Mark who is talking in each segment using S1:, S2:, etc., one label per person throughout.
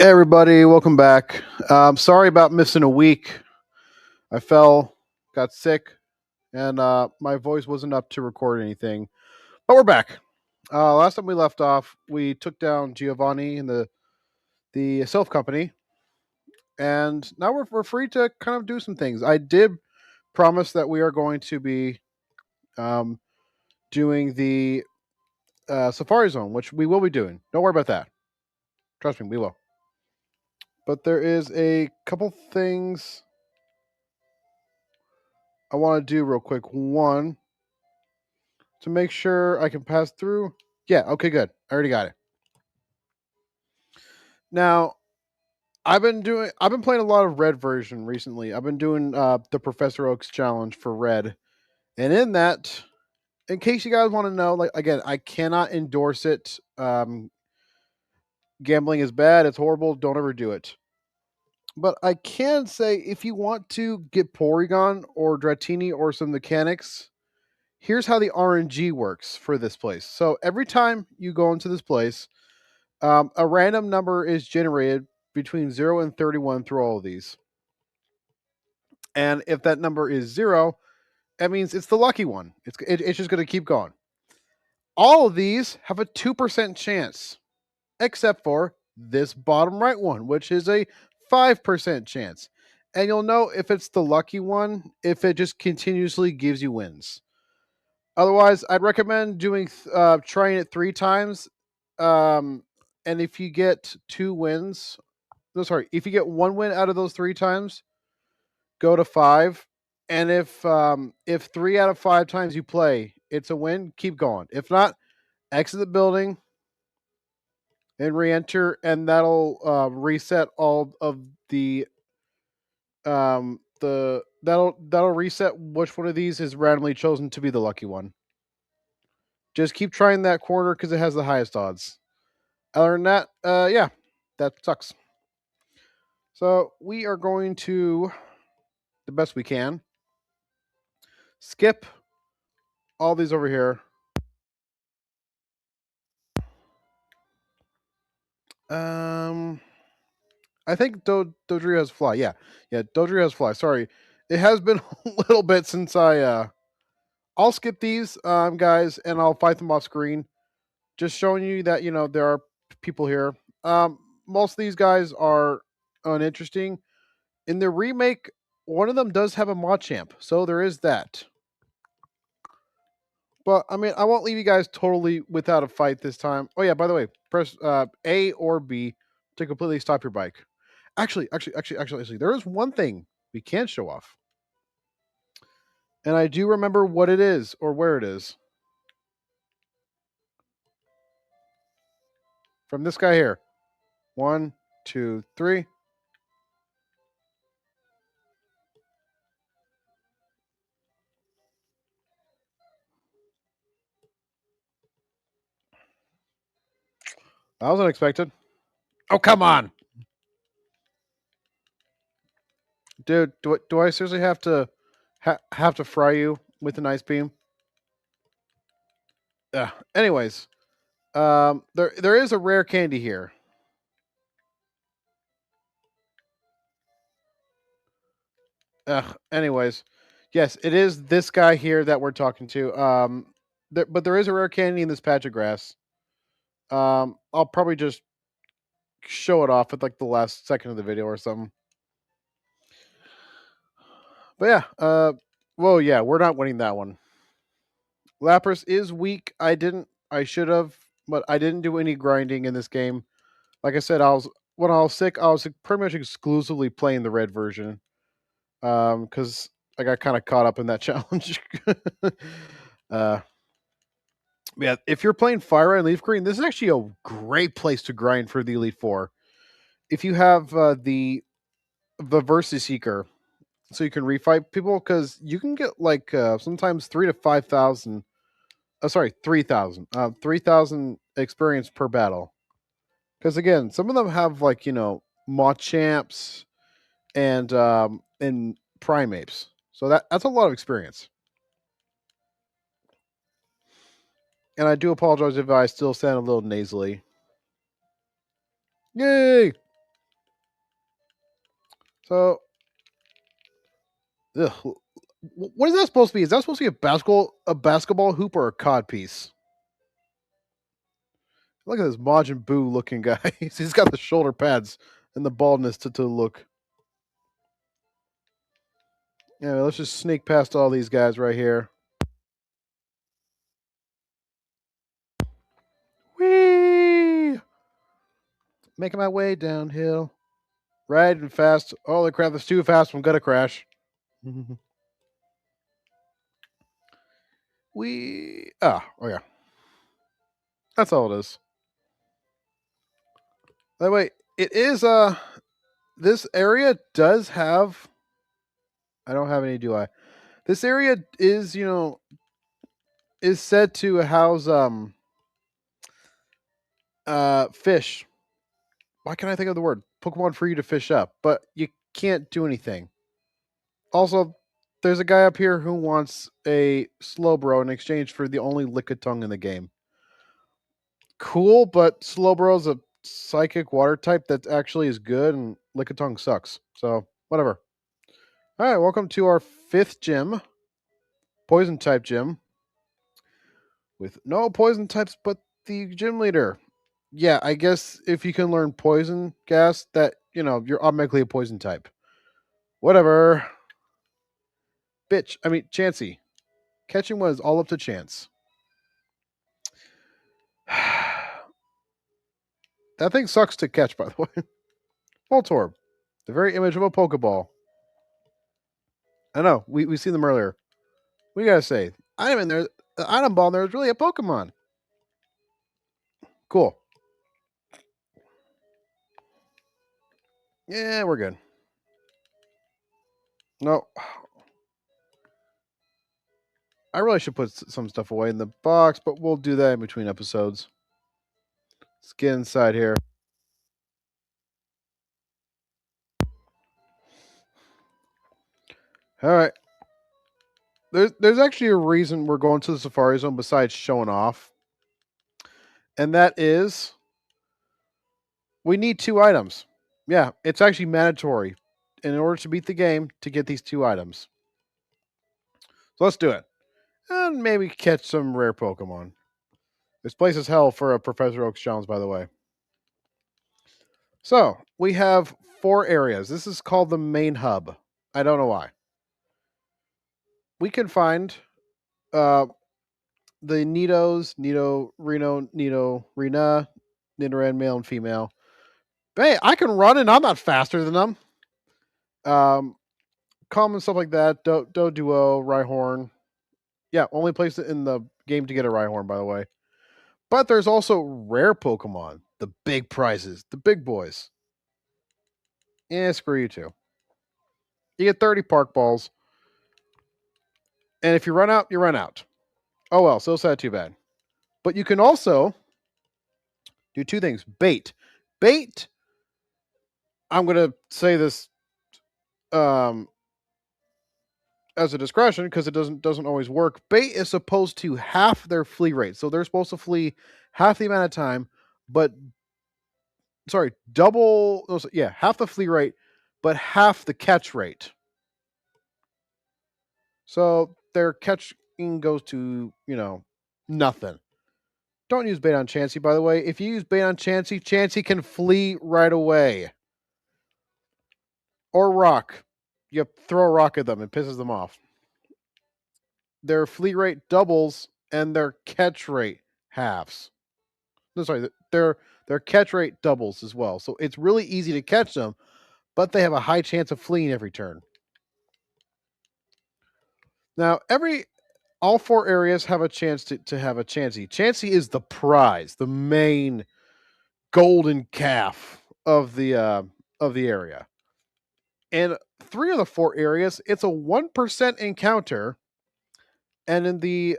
S1: Hey everybody, welcome back. Sorry about missing a week. I fell, got sick, and my voice wasn't up to record anything. But we're back. Last time we left off, we took down Giovanni and the Self Company, and now we're free to kind of do some things. I did promise that we are going to be um, doing the Safari Zone, which we will be doing. Don't worry about that. Trust me, we will. But there is a couple things I want to do real quick. One, to make sure I can pass through. Yeah, okay, good. I already got it. Now, I've been playing a lot of red version recently. I've been doing the Professor Oaks challenge for red. And in that, in case you guys want to know, like again, I cannot endorse it. Gambling is bad, it's horrible, don't ever do it. But I can say if you want to get Porygon or Dratini or some mechanics, here's how the RNG works for this place. So every time you go into this place, a random number is generated between 0 and 31 through all of these. And if that number is 0, that means it's the lucky one. It's just going to keep going. All of these have a 2% chance, except for this bottom right one, which is a 5% chance. And you'll know if it's the lucky one if it just continuously gives you wins. Otherwise, I'd recommend trying it 3 times. And if you get 2 wins, no, sorry, if you get 1 win out of those 3 times, go to 5. And if 3 out of 5 times you play, it's a win, keep going. If not, exit the building and re-enter, and that'll reset all of that'll reset which one of these is randomly chosen to be the lucky one. Just keep trying that corner because it has the highest odds. Other than that, yeah, that sucks. So we are going to, the best we can, skip all these over here. I think Dodrio has fly. Yeah, Dodrio has fly. Sorry, it has been a little bit since I'll skip these, guys, and I'll fight them off screen. Just showing you that there are people here. Most of these guys are uninteresting. In the remake, one of them does have a Machamp, so there is that. But I mean, I won't leave you guys totally without a fight this time. Oh yeah, by the way, press A or B to completely stop your bike. Actually, there is one thing we can show off, and I do remember what it is or where it is. From this guy here. 1, 2, 3. That was unexpected. Oh come on, dude! Do I seriously have to have to fry you with an ice beam? Anyways, there is a rare candy here. Anyways, yes, it is this guy here that we're talking to. But there is a rare candy in this patch of grass. I'll probably just show it off at like the last second of the video or something. But yeah, well, yeah, we're not winning that one. Lapras is weak. I should have, but I didn't do any grinding in this game. Like I said, when I was sick, I was pretty much exclusively playing the red version. Because I got kind of caught up in that challenge. Yeah, if you're playing Fire and Leaf Green, this is actually a great place to grind for the Elite Four. If you have the Versus Seeker, so you can refight people, because you can get like sometimes 3,000 to 5,000. Sorry, 3,000. 3,000 experience per battle. Because again, some of them have like Machamps and Primates, so that's a lot of experience. And I do apologize if I still sound a little nasally. Yay! So, ugh, what is that supposed to be? Is that supposed to be a basketball hoop or a cod piece? Look at this Majin Buu looking guy. He's got the shoulder pads and the baldness to look. Yeah, let's just sneak past all these guys right here. Whee! Making my way downhill. Riding fast. Holy crap, that's too fast. I'm gonna crash. Oh yeah. That's all it is. By the way, it is this area does have I don't have any, do I? This area is, is said to house fish. Why can't I think of the word? Pokemon for you to fish up, but you can't do anything. Also, there's a guy up here who wants a Slowbro in exchange for the only Lickitung in the game. Cool, but Slowbro's a psychic water type that actually is good, and Lickitung sucks. So, whatever. Alright, welcome to our 5th gym. Poison type gym. With no poison types but the gym leader. Yeah, I guess if you can learn poison gas, that, you're automatically a poison type. Whatever. Chansey. Catching one is all up to chance. That thing sucks to catch, by the way. Voltorb. The very image of a Pokeball. I know, we seen them earlier. We gotta say, the item ball in there is really a Pokemon. Cool. Yeah, we're good. No. I really should put some stuff away in the box, but we'll do that in between episodes. Let's get inside here. All right. There's actually a reason we're going to the Safari Zone besides showing off. And that is we need 2 items. Yeah, it's actually mandatory in order to beat the game to get these 2 items. So let's do it. And maybe catch some rare Pokemon. This place is hell for a Professor Oak's challenge, by the way. So, we have 4 areas. This is called the main hub. I don't know why. We can find the Nido, Rena, Nidoran, male and female. Hey, I can run and I'm not faster than them. Common stuff like that. Duo, Rhyhorn. Yeah, only place it in the game to get a Rhyhorn, by the way. But there's also rare Pokemon. The big prizes. The big boys. Yeah, screw you too. You get 30 Park Balls. And if you run out, you run out. Oh well, so sad, too bad. But you can also do 2 things. Bait. Bait, I'm going to say this as a discretion because it doesn't always work. Bait is supposed to half their flee rate. So they're supposed to flee half the amount of time, but half the flee rate, but half the catch rate. So their catching goes to, nothing. Don't use bait on Chansey, by the way. If you use bait on Chansey, Chansey can flee right away. Or rock. You throw a rock at them, it pisses them off. Their flee rate doubles and their catch rate halves. No, sorry, their catch rate doubles as well. So it's really easy to catch them, but they have a high chance of fleeing every turn. Now, all 4 areas have a chance to have a Chansey. Chansey is the prize, the main golden calf of the area. And 3 of the 4 areas, it's a 1% encounter. And in the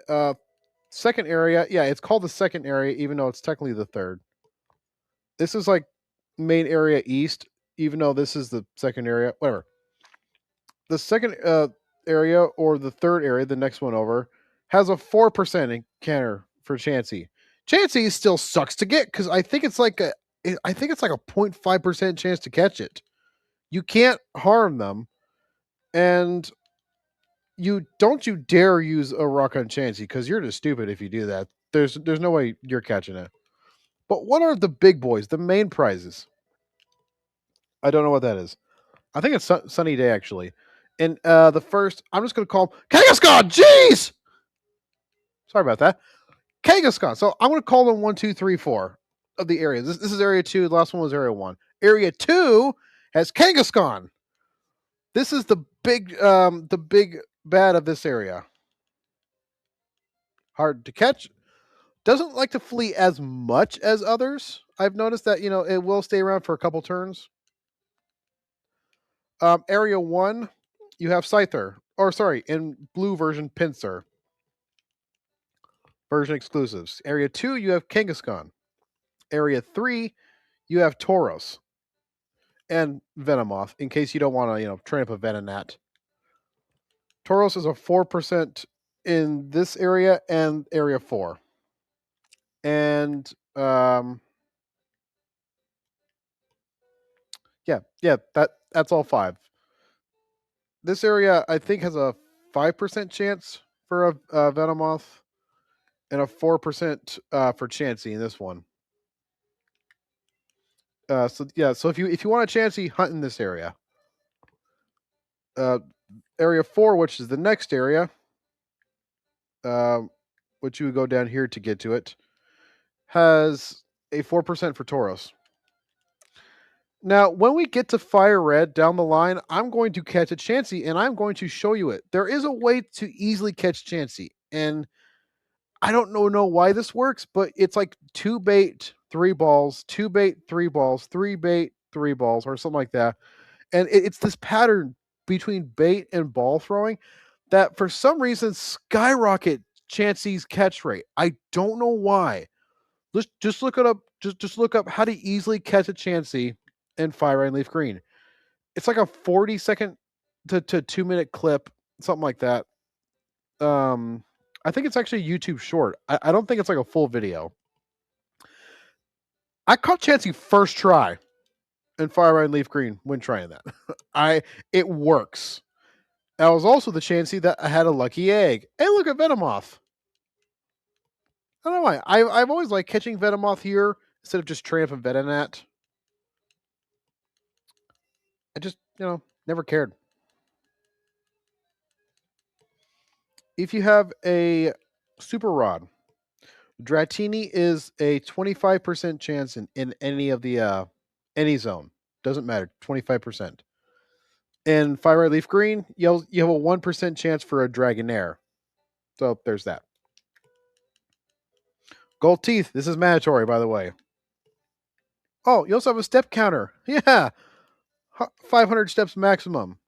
S1: second area, yeah, it's called the second area, even though it's technically the 3rd. This is like main area east, even though this is the second area. Whatever. The second area or the 3rd area, the next one over, has a 4% encounter for Chansey. Chansey still sucks to get because I think it's like a 0.5% chance to catch it. You can't harm them, and you dare use a rock on Chansey because you're just stupid if you do that. There's no way you're catching it. But what are the big boys, the main prizes? I don't know what that is. I think it's Sunny Day actually. And the first, I'm just gonna call him Kangaskhan. Jeez, sorry about that, Kangaskhan. So I'm gonna call them 1, 2, 3, 4 of the areas. This is area 2. The last one was area 1. Area 2 has Kangaskhan. This is the big bad of this area. Hard to catch. Doesn't like to flee as much as others. I've noticed that it will stay around for a couple turns. Area 1, you have Scyther, or sorry, in blue version Pinsir. Version exclusives. Area 2, you have Kangaskhan. Area 3, you have Tauros and Venomoth. In case you don't want to train up a Venonat. Tauros is a 4% in this area and area 4. And yeah, that's all 5. This area I think has a 5% chance for a Venomoth and a 4% for Chansey in this one. So if you want a Chansey, hunt in this area. Area 4, which is the next area, which you would go down here to get to it, has a 4% for Tauros. Now, when we get to Fire Red down the line, I'm going to catch a Chansey, and I'm going to show you it. There is a way to easily catch Chansey, and I don't know why this works, but it's like 2 bait, 3 balls, 2 bait, 3 balls, 3 bait, 3 balls, or something like that. And it's this pattern between bait and ball throwing that for some reason skyrocket Chansey's catch rate. I don't know why. Just look it up. Just look up how to easily catch a Chansey in Fire Red and Leaf Green. It's like a 40-second to 2-minute clip, something like that. I think it's actually a YouTube short. I don't think it's like a full video. I caught Chansey first try in Fire Red and Leaf Green when trying that. It works. That was also the Chansey that I had a lucky egg. Hey, look at Venomoth. I don't know why. I've always liked catching Venomoth here instead of just trying up a Venonat. I just, never cared. If you have a Super Rod, Dratini is a 25% chance in any of the any zone. Doesn't matter. 25%. In Fire Red Leaf Green, you have a 1% chance for a Dragonair. So there's that. Gold Teeth. This is mandatory, by the way. Oh, you also have a step counter. Yeah. 500 steps maximum.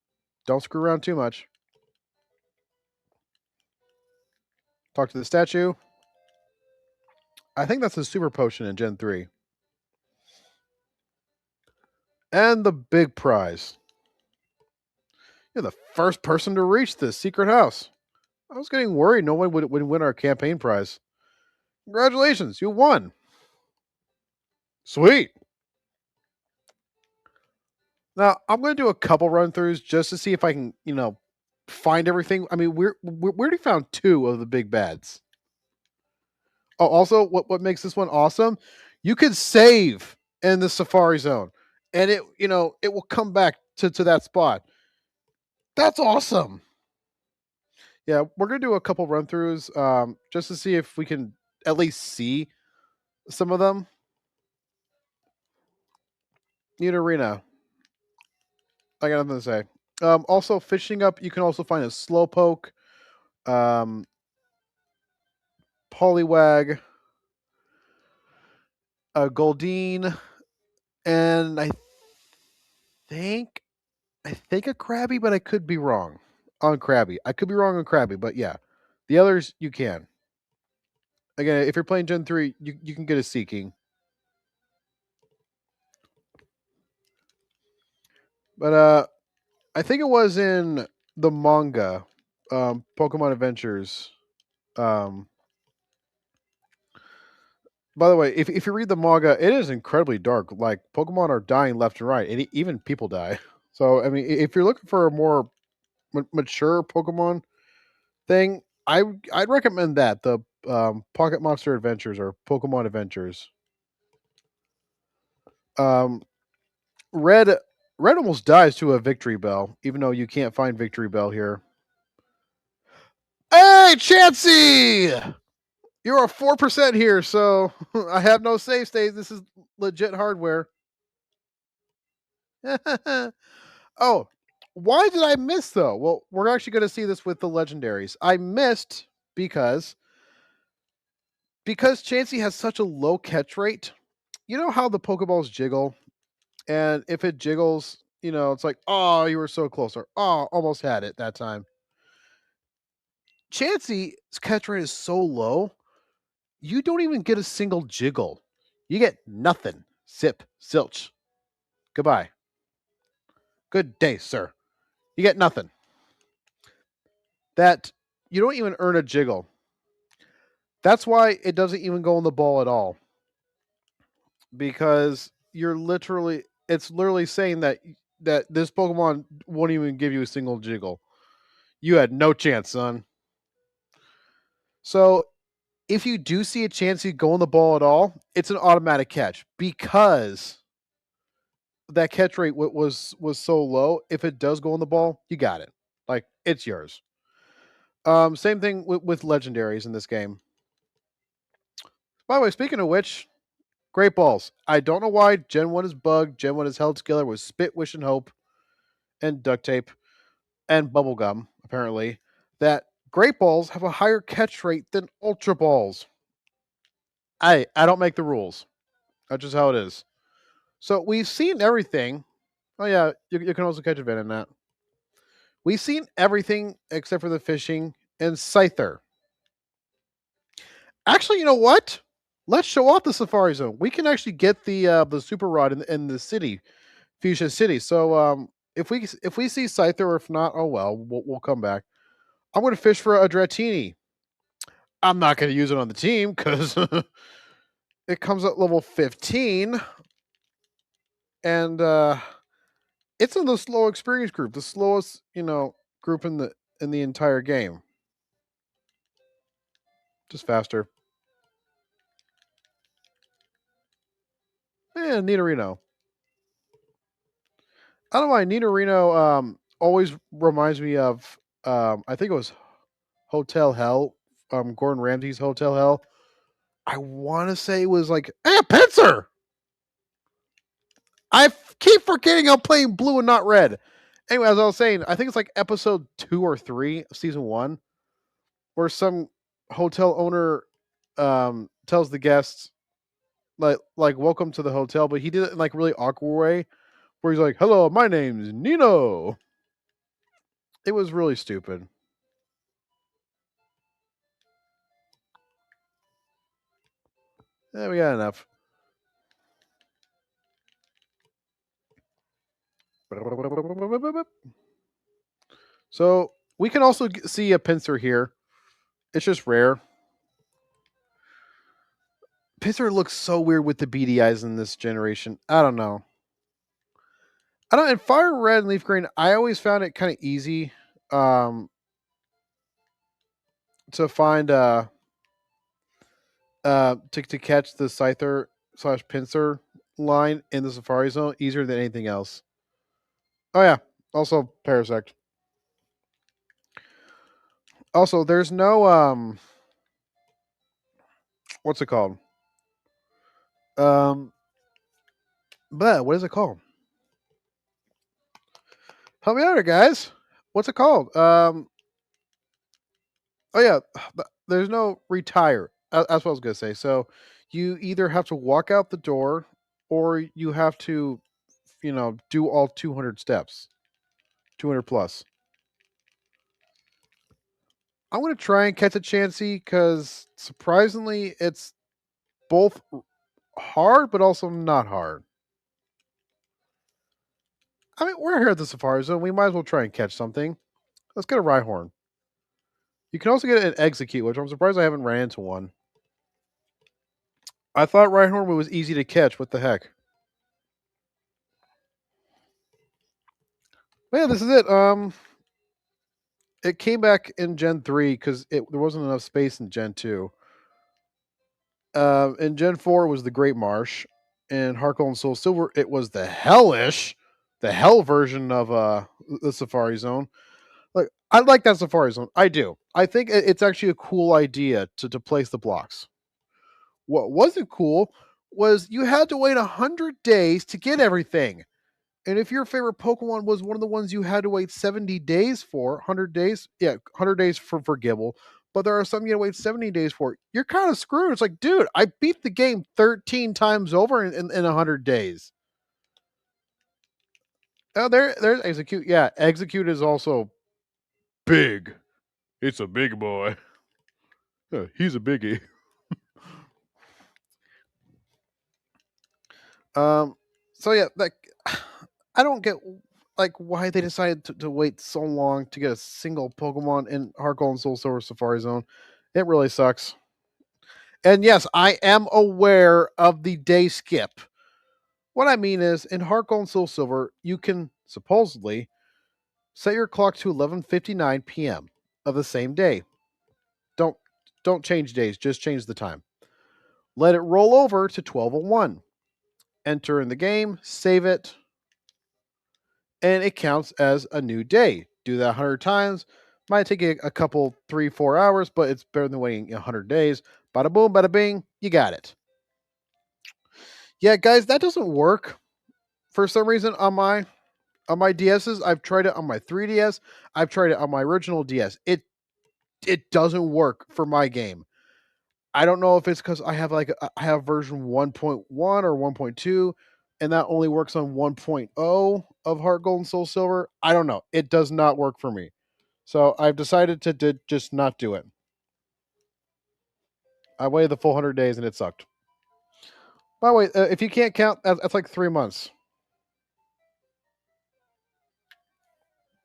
S1: Don't screw around too much. Talk to the statue. I think that's a super potion in Gen 3. And the big prize. You're the first person to reach this secret house. I was getting worried no one would win our campaign prize. Congratulations, you won. Sweet. Now, I'm going to do a couple run throughs just to see if I can, find everything. I mean, we already found 2 of the big bads. Oh, also, what makes this one awesome? You can save in the Safari Zone, and it will come back to that spot. That's awesome. Yeah, we're gonna do a couple run throughs just to see if we can at least see some of them. Need arena. I got nothing to say. Also, fishing up, you can also find a Slowpoke, Poliwag, a Goldeen, and I think a Krabby, but I could be wrong on Krabby. I could be wrong on Krabby, but yeah, the others you can. Again, if you're playing Gen 3, you can get a Seeking. But I think it was in the manga, Pokemon Adventures. By the way, if you read the manga, it is incredibly dark. Like Pokemon are dying left and right, and even people die. So I mean, if you're looking for a more mature Pokemon thing, I'd recommend that the Pocket Monster Adventures or Pokemon Adventures. Um, Red Red almost dies to a Victory Bell, even though you can't find Victory Bell here. Hey, Chansey! You're a 4% here, so I have no save states. This is legit hardware. Oh, why did I miss though? Well, we're actually going to see this with the legendaries. I missed because Chansey has such a low catch rate. You know how the Pokeballs jiggle, and if it jiggles, it's like, oh, you were so close, or oh, almost had it that time. Chansey's catch rate is so low, you don't even get a single jiggle. You get nothing. Sip, silch. Goodbye. Good day, sir. You get nothing. That you don't even earn a jiggle. That's why it doesn't even go in the ball at all. Because it's literally saying that this Pokemon won't even give you a single jiggle. You had no chance, son. So if you do see a chance you go in the ball at all, it's an automatic catch because that catch rate was so low. If it does go in the ball, you got it. Like it's yours. Same thing with legendaries in this game. By the way, speaking of which, great balls. I don't know why Gen 1 is bugged. Gen 1 is held together with spit, wish, and hope, and duct tape, and bubble gum, apparently. That great balls have a higher catch rate than ultra balls. I don't make the rules. That's just how it is. So we've seen everything. Oh yeah, you can also catch a Ven in that. We've seen everything except for the fishing and Scyther. Actually, you know what? Let's show off the Safari Zone. We can actually get the Super Rod in the city, Fuchsia City. So if we see Scyther, or if not, oh well, we'll come back. I'm going to fish for a Dratini. I'm not going to use it on the team because it comes at level 15, and it's in the slow experience group, the slowest group in the entire game. Just faster. Nidorino. I don't know why Nidorino always reminds me of I think it was Hotel Hell, Gordon Ramsay's Hotel Hell. I want to say it was like, hey, Pincer! Keep forgetting I'm playing blue and not red. Anyway, as I was saying, I think it's like episode 2 or 3 of season 1, where some hotel owner tells the guests like welcome to the hotel, but he did it in like really awkward way, where he's like, "Hello, my name's Nino." It was really stupid. Yeah, we got enough. So we can also see a pincer here. It's just rare. Pincer looks so weird with the beady eyes in this generation. I don't know. I don't. In Fire Red and Leaf Green, I always found it kind of easy um, to find to catch the Scyther / Pincer line in the Safari Zone easier than anything else. Oh yeah, also Parasect. Also, there's no what's it called? Um, but what is it called? Help me out here, guys. What's it called? Oh yeah, there's no retire. That's what I was gonna say. So you either have to walk out the door, or you have to, do all 200 steps, 200 plus. I'm gonna try and catch a Chansey because surprisingly, it's both hard but also not hard. I mean, we're here at the Safari Zone. We might as well try and catch something. Let's get a Rhyhorn. You can also get an Execute, which I'm surprised I haven't ran into one. I thought Rhyhorn was easy to catch. What the heck? But yeah, this is it. It came back in Gen 3 because there wasn't enough space in Gen 2. In Gen 4 was the Great Marsh. In Heart Gold and Soul Silver, it was the hell version of the Safari Zone. Like I like that Safari Zone. I do. I think it's actually a cool idea to place the blocks. What wasn't cool was you had to wait 100 days to get everything. And if your favorite Pokemon was one of the ones you had to wait 70 days for, 100 days, yeah, 100 days for Gibble, but there are some you had to wait 70 days for, you're kind of screwed. It's like, dude, I beat the game 13 times over in 100 days. Oh, there's Execute. Yeah, Execute is also big. It's a big boy. Yeah, he's a biggie. So yeah, like I don't get like why they decided to wait so long to get a single Pokemon in Heart Gold and Soul Silver Safari Zone. It really sucks. And yes, I am aware of the day skip. What I mean is, in Heart Gold and Soul Silver, you can supposedly set your clock to 11:59 p.m. of the same day. Don't don't change days, just change the time. Let it roll over to 12:01. Enter in the game, save it, and it counts as a new day. Do that 100 times. Might take you a couple, 3-4 hours, but it's better than waiting 100 days. Bada boom, bada bing, you got it. Yeah, guys, that doesn't work for some reason on my DSs. I've tried it on my 3DS. I've tried it on my original DS. It doesn't work for my game. I don't know if it's because I have version 1.1 or 1.2, and that only works on 1.0 of Heart Gold and Soul Silver. I don't know. It does not work for me. So I've decided to just not do it. I waited the full 100 days and it sucked. By the way, if you can't count, that's like 3 months.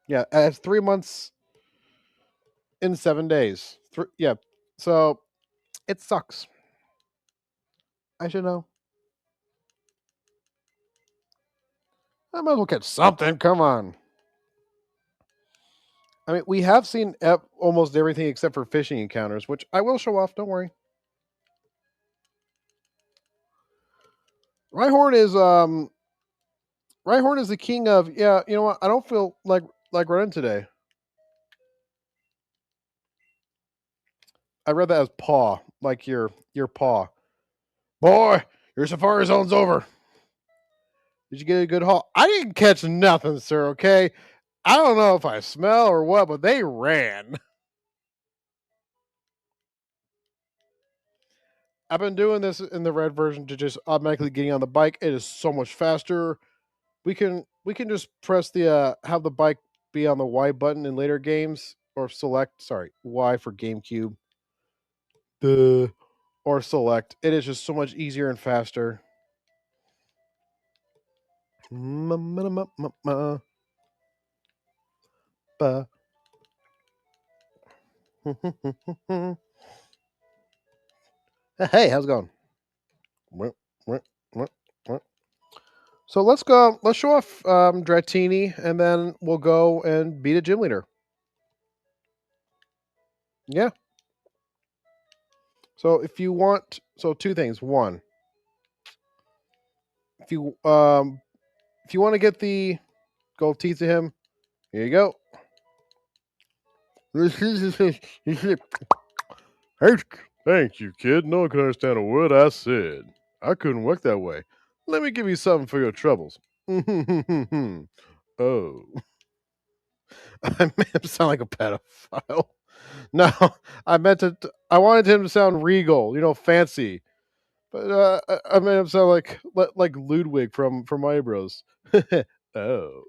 S1: Yeah, it's 3 months in 7 days. Yeah, so it sucks. I should know. I might as well catch something. Come on. I mean, we have seen almost everything except for fishing encounters, which I will show off. Don't worry. Rhyhorn is Rhyhorn is the king of yeah. You know what? I don't feel like running today. I read that as paw, like your paw. Boy, your safari zone's over. Did you get a good haul? I didn't catch nothing, sir. Okay, I don't know if I smell or what, but they ran. I've been doing this in the red version to just automatically getting on the bike. It is so much faster. We can just press the have the bike be on the Y button in later games or select Y for GameCube. The or select. It is just so much easier and faster. Hey, how's it going? So let's go. Let's show off Dratini, and then we'll go and beat a gym leader. Yeah. So if you want, so two things. One, if you want to get the gold teeth to him, here you go. Hey, thank you, kid. No one can understand a word I said. I couldn't work that way. Let me give you something for your troubles. Oh. I made him sound like a pedophile. No, I meant to. I wanted him to sound regal, fancy. But I made him sound like Ludwig from My Bros. Oh.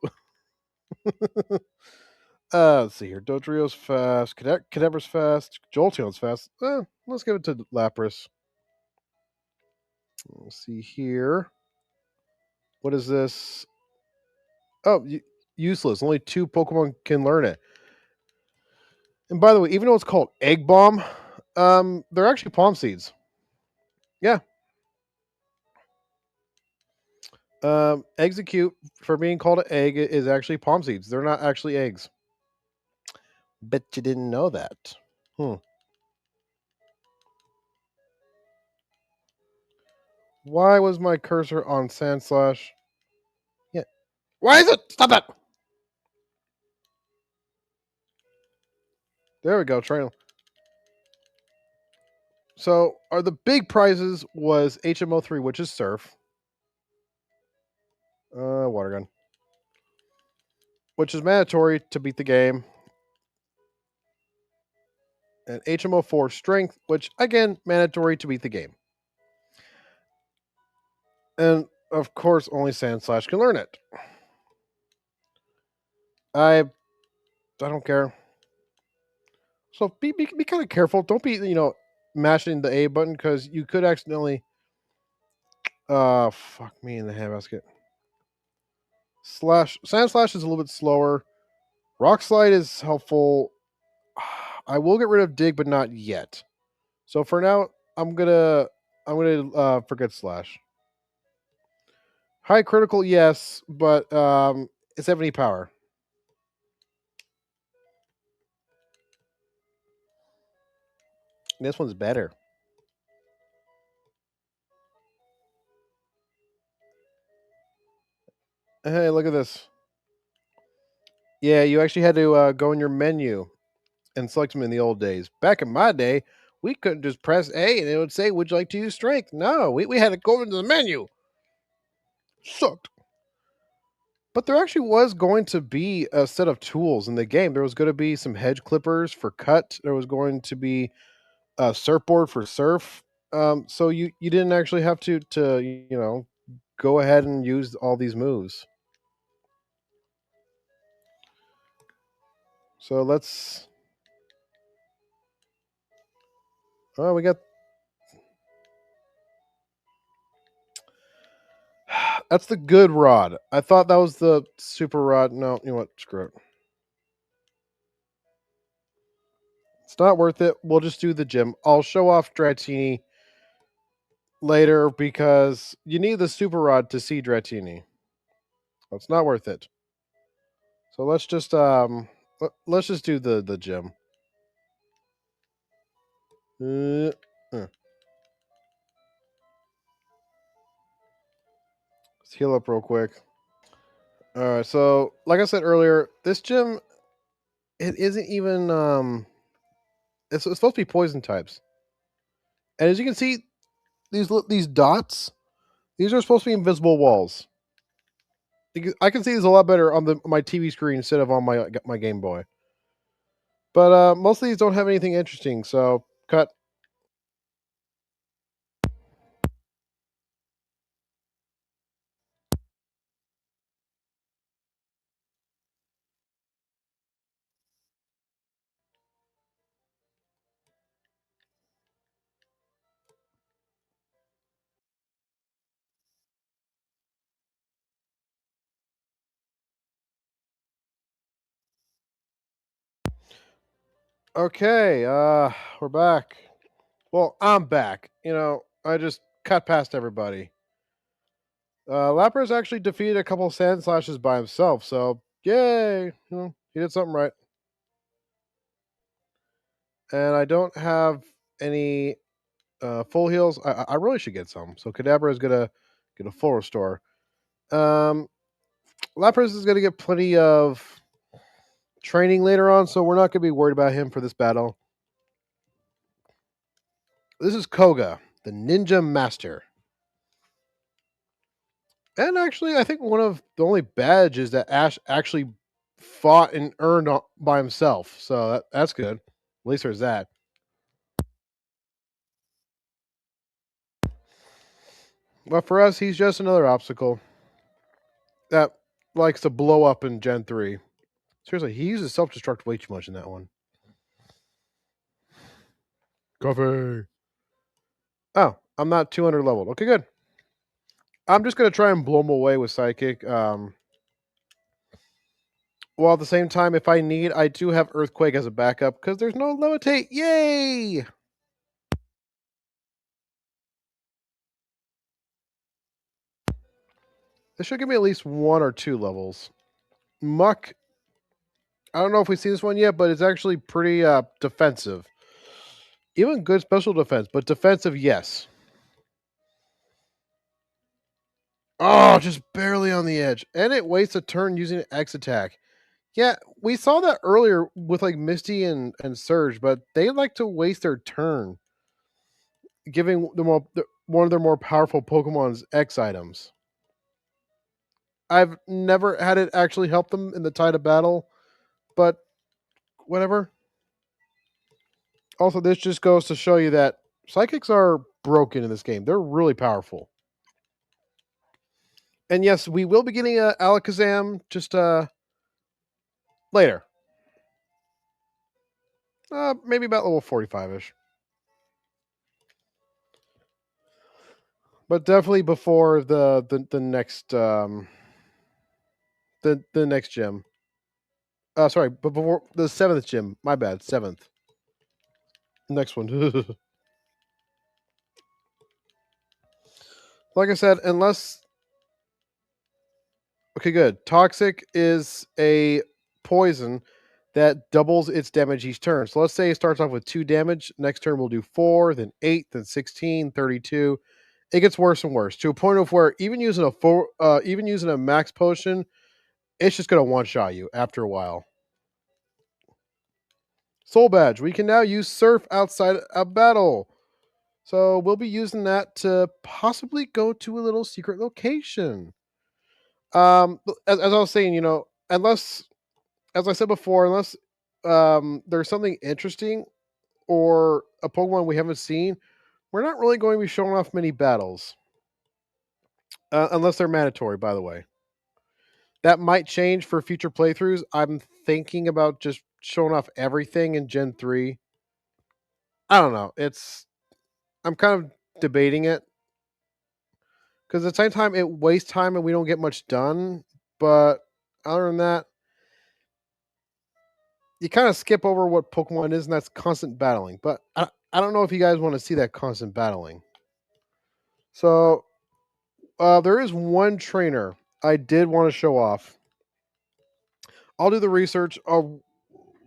S1: Let's see here. Dodrio's fast. Cadebra's fast. Jolteon's fast. Let's give it to Lapras. Let's see here. What is this? Oh, useless. Only 2 Pokemon can learn it. And by the way, even though it's called Egg Bomb, they're actually palm seeds. Yeah. Execute for being called an egg is actually palm seeds. They're not actually eggs. Bet you didn't know that. Hmm. Why was my cursor on Sand Slash? Yeah. Why is it? Stop that! There we go. Trail. So, are the big prizes was HMO3, which is Surf, Water Gun, which is mandatory to beat the game, and HMO4 Strength, which again mandatory to beat the game, and of course only Sand Slash can learn it. I don't care. So be kind of careful. Don't be mashing the A button because you could accidentally fuck me in the handbasket. Sand Slash is a little bit slower. Rock Slide is helpful. I will get rid of Dig, but not yet. So for now, I'm gonna forget Slash. High critical, yes, but it's 70 power. This one's better. Hey, look at this. Yeah, you actually had to go in your menu and select them in the old days. Back in my day, we couldn't just press A and it would say, "Would you like to use strength?" No, we had to go into the menu. Sucked. But there actually was going to be a set of tools in the game. There was going to be some hedge clippers for cut. There was going to be a surfboard for surf. So you didn't actually have to go ahead and use all these moves. So let's. Oh, we got. That's the good rod. I thought that was the super rod. No, you know what? Screw it. It's not worth it. We'll just do the gym. I'll show off Dratini later because you need the super rod to see Dratini. It's not worth it. So let's just do the gym. Uh, uh. Let's heal up real quick. All right. So like I said earlier, this gym it isn't even it's supposed to be poison types, and as you can see, these dots, these are supposed to be invisible walls. I can see these a lot better on my TV screen instead of on my Game Boy. But most of these don't have anything interesting, so cut. Okay, we're back. Well, I'm back. I just cut past everybody. Lapras actually defeated a couple of Sand Slashes by himself, so yay! He did something right. And I don't have any full heals. I really should get some. So Kadabra is gonna get a full restore. Um, Lapras is gonna get plenty of training later on, so we're not gonna be worried about him for this battle. This is Koga, the Ninja Master. And actually, I think one of the only badges that Ash actually fought and earned by himself. So that's good. At least there's that. But for us, he's just another obstacle that likes to blow up in Gen 3. Seriously, he uses self destruct way too much in that one. Coffee. Oh, I'm not 200 leveled. Okay, good. I'm just going to try and blow him away with Psychic. While at the same time, if I need, I do have Earthquake as a backup because there's no Levitate. Yay! This should give me at least 1 or 2 levels. Muck, I don't know if we've seen this one yet, but it's actually pretty defensive. Even good special defense, but defensive, yes. Oh, just barely on the edge. And it wastes a turn using an X attack. Yeah, we saw that earlier with like Misty and Surge, but they like to waste their turn, giving one of their more powerful Pokemon's X items. I've never had it actually help them in the tide of battle, but whatever. Also, this just goes to show you that psychics are broken in this game. They're really powerful. And yes, we will be getting a Alakazam just later. Maybe about level 45-ish. But definitely before the next the next gym. Sorry, but before the 7th gym. My bad, 7th. Next one. Like I said, unless okay, good. Toxic is a poison that doubles its damage each turn. So let's say it starts off with 2 damage. Next turn we'll do 4, then 8, then 16, 32. It gets worse and worse to a point of where even using a max potion, it's just gonna one shot you after a while. Soul badge. We can now use surf outside a battle. So we'll be using that to possibly go to a little secret location. As I was saying, unless, as I said before, unless there's something interesting or a Pokemon we haven't seen, we're not really going to be showing off many battles. Unless they're mandatory, by the way. That might change for future playthroughs. I'm thinking about just showing off everything in Gen 3. I don't know. I'm kind of debating it because at the same time it wastes time and we don't get much done. But other than that, you kind of skip over what Pokemon is, and that's constant battling. But I don't know if you guys want to see that constant battling. So there is one trainer I did want to show off. I'll do the research of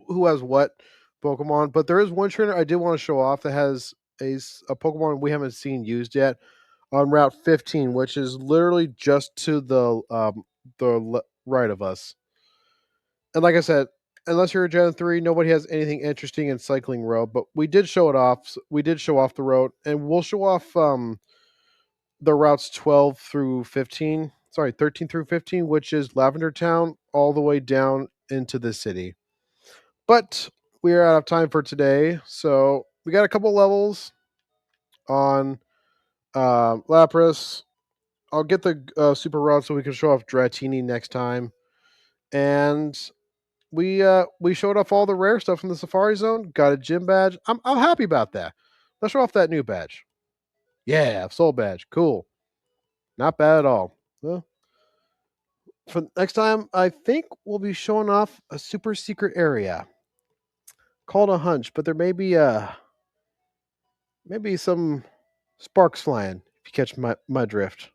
S1: who has what Pokemon, but there is one trainer I did want to show off that has a Pokemon we haven't seen used yet on Route 15, which is literally just to the right of us. And like I said, unless you're a Gen 3, nobody has anything interesting in Cycling Road, but we did show it off. We did show off the road, and we'll show off the routes 12 through 15. Sorry, 13 through 15, which is Lavender Town all the way down into the city. But we are out of time for today, so we got a couple levels on Lapras. I'll get the super route so we can show off Dratini next time. And we showed off all the rare stuff from the Safari Zone. Got a gym badge. I'm happy about that. Let's show off that new badge. Yeah, soul badge. Cool. Not bad at all. Well, for next time, I think we'll be showing off a super secret area called a hunch, but there may be maybe some sparks flying if you catch my drift.